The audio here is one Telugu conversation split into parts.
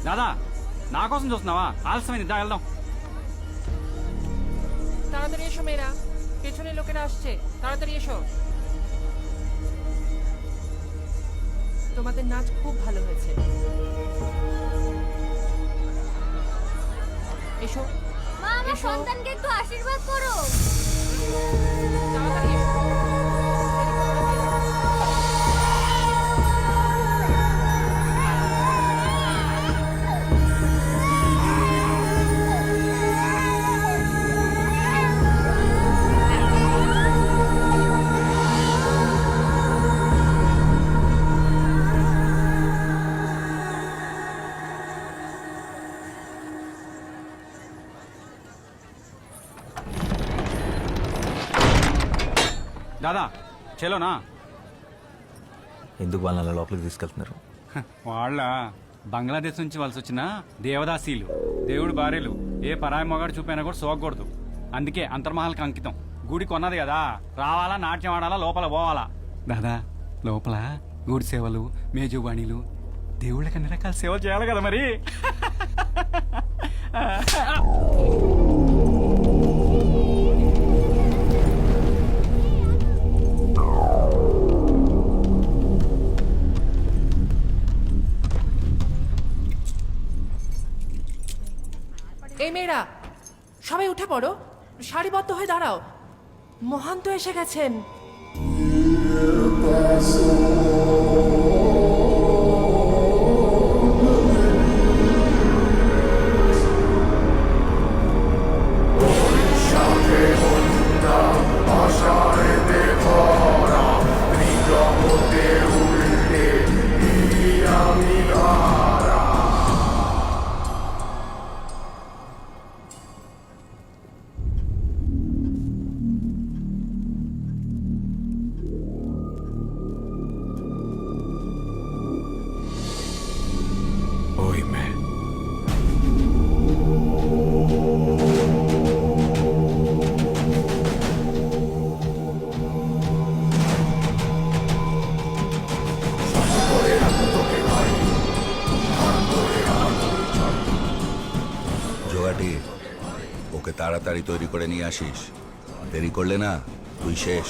দাদা నా కోసం చూస్తున్నావా? ఆలస్యమైంది, దా వెళ్దాం. তাড়াতাড়ি এসো মেয়েরা, পেছনের লোকেরা আসছে, তাড়াতাড়ি এসো। তোমাদের নাচ খুব ভালো হয়েছে। এসো মা, আমার এসো। সন্তানকে একটু আশীর্বাদ করো। তাড়াতাড়ি এসো। దాదా చలోనా? ఎందుకు వాళ్ళని అలా లోపలికి తీసుకెళ్తున్నారు? వాళ్ళ బంగ్లాదేశ్ నుంచి వలస వచ్చిన దేవదాసీలు, దేవుడు భార్యలు. ఏ పరాయి మొగాడు చూపైనా కూడా సోకూడదు. అందుకే అంతర్మహల్కి అంకితం. గుడి కొన్నది కదా, రావాలా, నాట్యం ఆడాలా, లోపల పోవాలా. దాదా లోపల గుడి సేవలు, మేజువాణిలు, దేవుళ్ళకి అన్ని రకాల సేవలు చేయాలి కదా మరి. এই মেয়েরা সবাই উঠে পড়ো, সারিবদ্ধ হয়ে দাঁড়াও, মহান্ত এসে গেছেন। জোগাটি ওকে তাড়াতাড়ি তৈরি করে নিয়ে আসিস। দেরি করলে না তুই শেষ।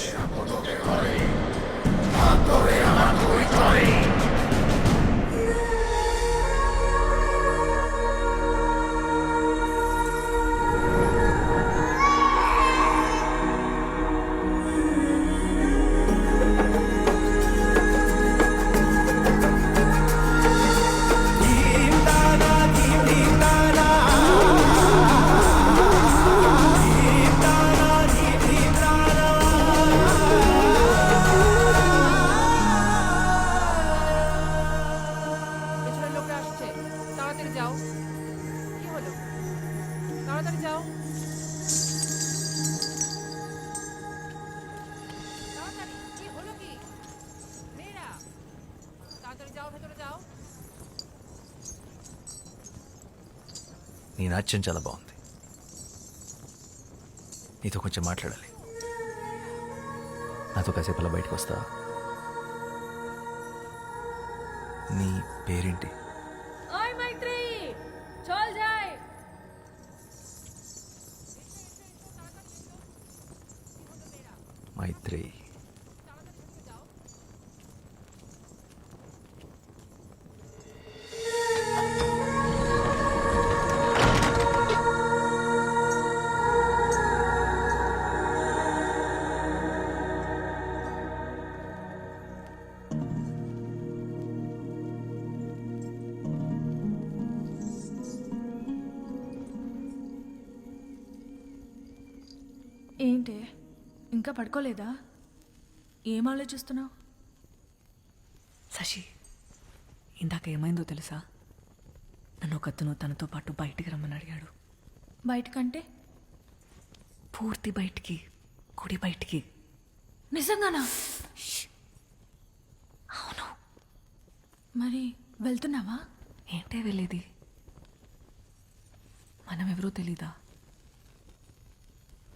পেছনের লোকরা আসছে, তাড়াতাড়ি যাও। কি হলো? তাড়াতাড়ি যাও, তাড়াতাড়ি। কি হলো কি মেয়েরা? তাড়াতাড়ি যাও, ভেতরে যাও। నీ నాట్యం చాలా బాగుంది. నీతో కొంచెం మాట్లాడాలి. నాతో కాసేపు అలా బయటకు వస్తావా? నీ పేరేంటి? ওই మైత్రేయి, চল যাই। మైత్రేయి. ఏంటే ఇంకా పడుకోలేదా? ఏం ఆలోచిస్తున్నావు? శశి, ఇందాక ఏమైందో తెలుసా? నన్ను ఒకతను తనతో పాటు బయటికి రమ్మని అడిగాడు. బయటకంటే? పూర్తి బయటికి, గుడి బయటికి. నిజంగానా? అవును. మరి వెళ్తున్నావా? ఏంటే వెళ్ళేది? మనం ఎవరో తెలీదా?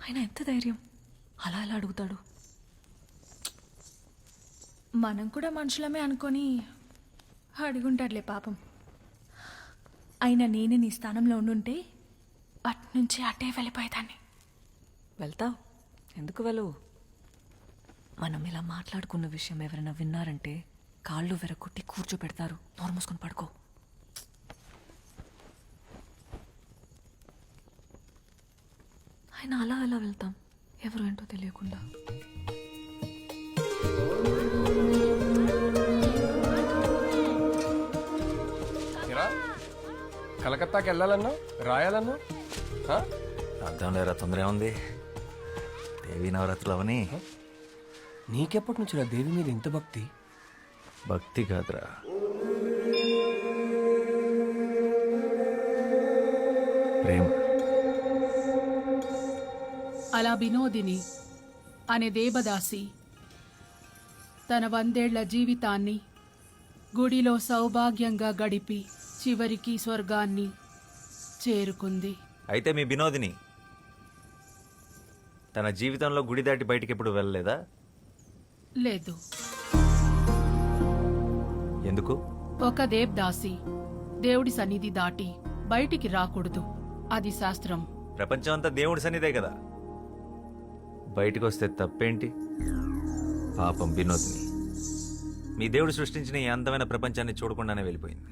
ఆయన ఎంత ధైర్యం అలా అలా అడుగుతాడు? మనం కూడా మనుషులమే అనుకొని అడుగుంటాడులే పాపం. అయినా నేను నీ స్థానంలో ఉండుంటే అట్నుంచి అటే వెళ్ళిపోయేదాన్ని. వెళ్తావు, ఎందుకు వెళ్ళవు? మనం ఇలా మాట్లాడుకున్న విషయం ఎవరైనా విన్నారంటే కాళ్ళు వెరగొట్టి కూర్చోపెడతారు. నోరు మూసుకొని పడుకో. ఆయన అలా అలా వెళ్తాం, ఎవరు ఏంటో తెలియకుండా. ఏరా, కలకత్తాకి వెళ్ళాలన్నా రాయాలన్నా అర్థం లేరా, తొందర ఏముంది? దేవీ నవరాత్రులు అవని. నీకెప్పటి నుంచి దేవి మీద ఇంత భక్తి? భక్తి కాదురా, ప్రేమ. అలా వినోదిని అనే దేవదాసి తన 100 ఏళ్ల జీవితాన్ని గుడిలో సౌభాగ్యంగా గడిపి చివరికి స్వర్గాన్ని చేరుకుంది. అయితే మీ వినోదిని తన జీవితంలో గుడి దాటి బయటికి ఎప్పుడు వెళ్ళలేదా? లేదు. ఎందుకు? ఒక దేవదాసి దేవుడి సన్నిధి దాటి బయటికి రాకూడదు, అది శాస్త్రం. ప్రపంచం అంతా దేవుడి సన్నిధే కదా, బయటికి వస్తే తప్పేంటి? పాపం వినోదిని మీ దేవుడు సృష్టించిన ఈ అందమైన ప్రపంచాన్ని చూడకుండానే వెళ్ళిపోయింది.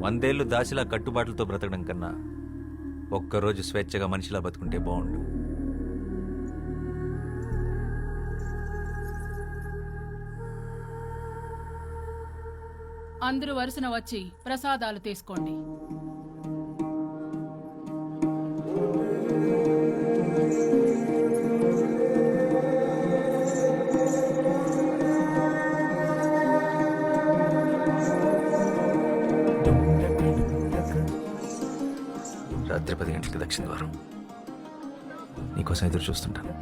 100 ఏళ్ళు దాసిలా కట్టుబాట్లతో బ్రతకడం కన్నా ఒక్కరోజు స్వేచ్ఛగా మనిషిలా బతుకుంటే బాగుండు. అందరూ వరుసన వచ్చి ప్రసాదాలు తీసుకోండి. రాత్రి 10 గంటలకి దక్షిణ ద్వారం. నీకోసం ఎదురు చూస్తుంటాను.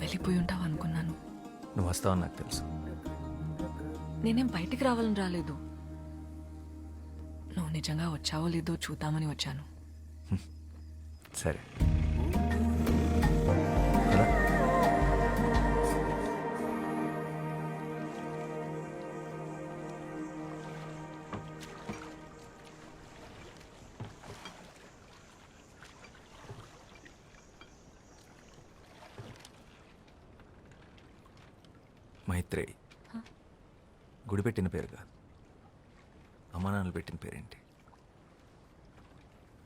వెళ్ళిపోయి ఉంటావు అనుకున్నాను. నువ్వు వస్తావని నాకు తెలుసు. నేనేం బయటికి రావాలని రాలేదు. నువ్వు నిజంగా వచ్చావో లేదో చూద్దామని వచ్చాను. సరే. మైత్రేయి గుడి పెట్టిన పేరు కాదు, అమ్మా నాన్నలు పెట్టిన పేరేంటి?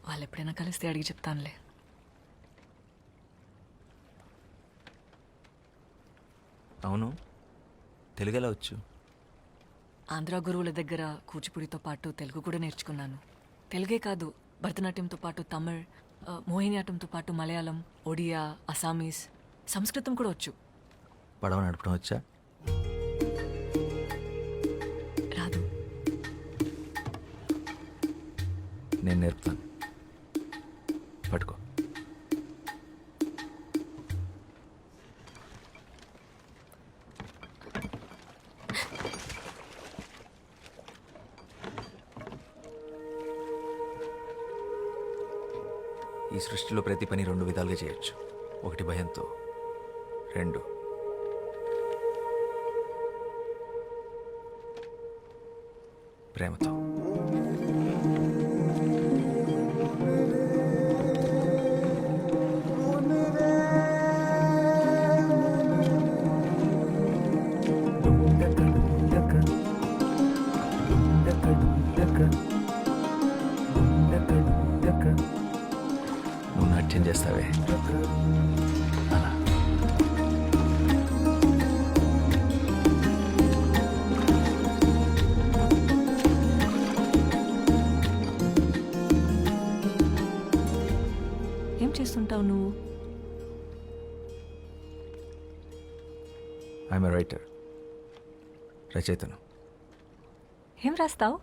వాళ్ళు ఎప్పుడైనా కలిస్తే అడిగి చెప్తానులే. అవును, తెలుగు ఎలా వచ్చు? ఆంధ్ర గురువుల దగ్గర కూచిపూడితో పాటు తెలుగు కూడా నేర్చుకున్నాను. తెలుగే కాదు, భరతనాట్యంతో పాటు తమిళ్, మోహినియాటంతో పాటు మలయాళం, ఒడియా, అసామీస్, సంస్కృతం కూడా వచ్చు. పడవ నడపడం వచ్చా? రాదు. నేను నేర్పుతాను. పట్టుకో. ఈ సృష్టిలో ప్రతి పని 2 విధాలుగా చేయొచ్చు. 1 భయంతో, 2 ప్రేమతో. నువ్వు నాట్యం చేస్తావే అలా. ఏం చేస్తుంటావు నువ్వు? ఐఎమ్ ఎ రైటర్, రచయితను. ఏం రాస్తావు?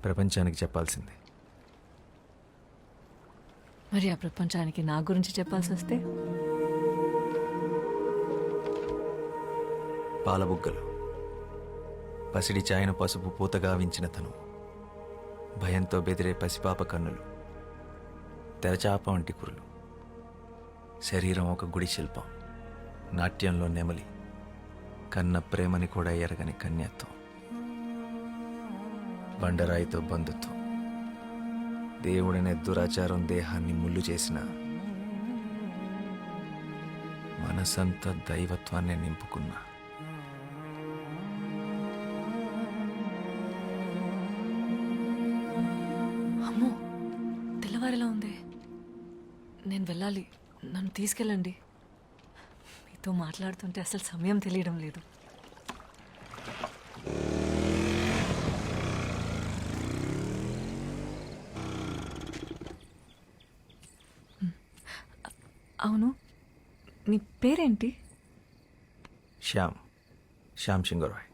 ప్రపంచానికి చెప్పాల్సింది. మరి ఆ ప్రపంచానికి నా గురించి చెప్పాల్సి వస్తే? పాలబుగ్గలు, పసిడి చాయన పసుపు పూతగా వించిన తను, భయంతో బెదిరే పసిపాప కన్నులు, తెరచాప వంటి కురులు, శరీరం ఒక గుడి శిల్పం, నాట్యంలో నెమలి, కన్న ప్రేమని కూడా ఎరగని కన్యత్వం, బండరాయితో బంధుత్వం, దేవుడనే దురాచారం దేహాన్ని ముళ్ళు చేసిన, మనసంతా దైవత్వాన్ని నింపుకున్న, అమ్మో, తెల్లవారిలా ఉంది. నేను వెళ్ళాలి, నన్ను తీసుకెళ్ళండి. మీతో మాట్లాడుతుంటే అసలు సమయం తెలియడం లేదు. అవును, నీ పేరేంటి? శ్యామ్ సింగరాయ్.